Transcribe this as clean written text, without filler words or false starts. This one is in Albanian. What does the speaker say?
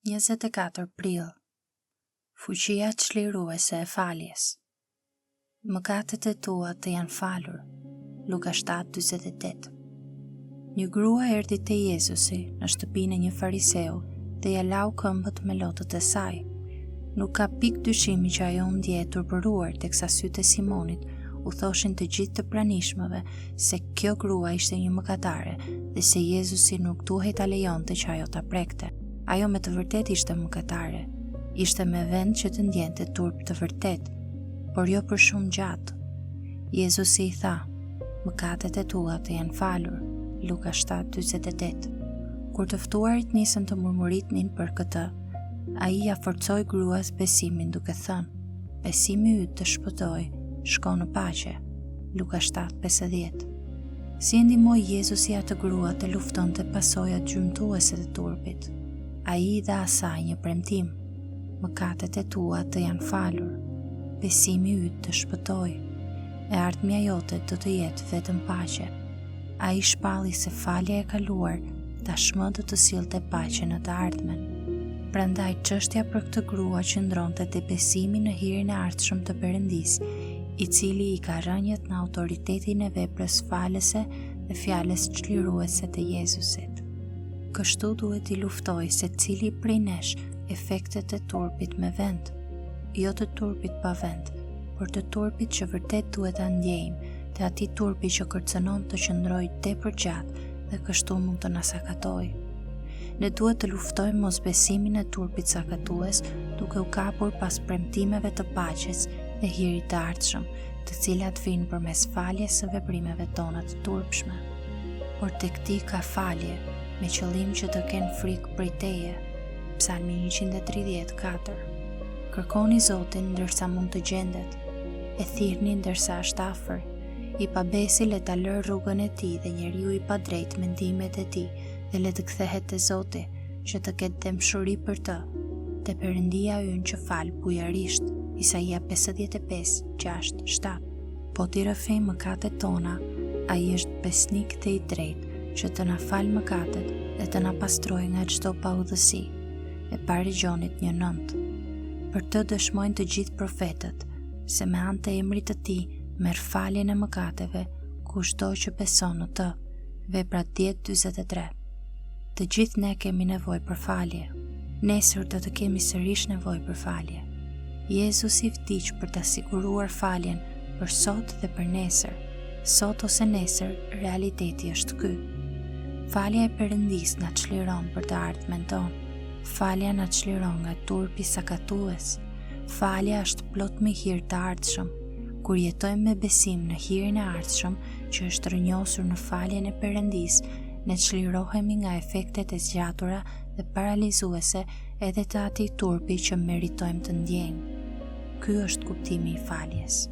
24 prill. Fuqia çliruese e faljes. Mëkatet e tua të janë falur. Luka 7:48. Një grua erdhi te Jezusi në shtëpinë e një fariseu dhe ja lau këmbët me lotët e saj. Nuk ka pikë dyshimi që ajo u ndjej turpëruar teksa sytë e Simonit u thoshin të gjithë të pranishmëve se kjo grua ishte një mëkatare dhe se Jezusi nuk duhej ta lejonte që ajo ta prekte. Ajo me të vërtet ishte mëkatare, ishte me vend që të ndjente turp të vërtet, por jo për shumë gjatë. Jezusi i tha, mëkatet e tua të janë falur, Luka 7:48. Kur të ftuarit nisën të murmuritnin për këtë, ai ja forcoi gruas besimin duke thënë, besimi yt të shpëtoi, shko në paqe, Luka 7:50. Si e ndihmoi Jezusi atë grua të luftonte pasojat gjymtuese të turpit. Ai i dha asaj një premtim, mëkatet e tua të janë falur, besimi yt të shpëtoi, e ardhmja jote do të jetë vetëm paqe. Ai shpalli se falja e kaluar tashmë do të sillte paqe në të ardhmen. Prandaj çështja për këtë grua qëndronte te besimi në hirin e ardhshëm të Perëndisë, i cili i ka rënjët në autoritetin e veprës falëse dhe fjalës çliruese të Jezusit. Kështu duhet i luftoj se cili prej nesh efektet e turpit me vend, jo të turpit pa vend, por të turpit që vërtet duhet ta ndjejmë, të atij turpi që kërcënon të qëndrojë tepër gjatë dhe kështu mund të na sakatoj. Ne duhet të luftojmë mosbesimin e turpit sakatues, duke u kapur pas premtimeve të paqes dhe hirit të ardhshëm, të cilat vijnë përmes faljes së veprimeve tona të turpshme. Por tek ti ka falje, me qëllim që të kenë frikë prej teje. Psalmi 134. Kërkoni Zotin ndërsa mund të gjendet, e thirrni ndërsa është afër. I pabesi le ta lër rrugën e tij dhe njeriu i padrejt mendimet e tij dhe le të kthehet te Zoti, që të ketë dëmshuri për të, te Perëndia ynë që fal bujarisht. Isaia 55:6-7. Po t'i rrëfejmë mëkatet tona, ai është besnik dhe i drejtë, që të na fal mëkatet dhe të na pastrojë nga çdo paudhësi. E pari Gjonit 1:9. Për të dëshmojnë të gjithë profetët, se me anë të emrit të tij merr faljen e mëkateve kushdo që beson në të. Vepra 10:43. Të gjithë ne kemi nevojë për falje. Nesër do të kemi sërish nevojë për falje. Jezusi vdiq për ta siguruar faljen për sot dhe për nesër. Sot ose nesër, realiteti është ky. Falja e Perëndisë na çliron për të ardhmen tonë. Falja na çliron nga turpi sakatues. Falja është plot me hir të ardhshëm. Kur jetojmë me besim në hirin e ardhshëm, që është rrënjosur në faljen e Perëndisë, ne çlirohemi nga efektet e zgjatura dhe paralizuese edhe të atij turpi që meritojmë të ndjejmë. Ky është kuptimi i faljes.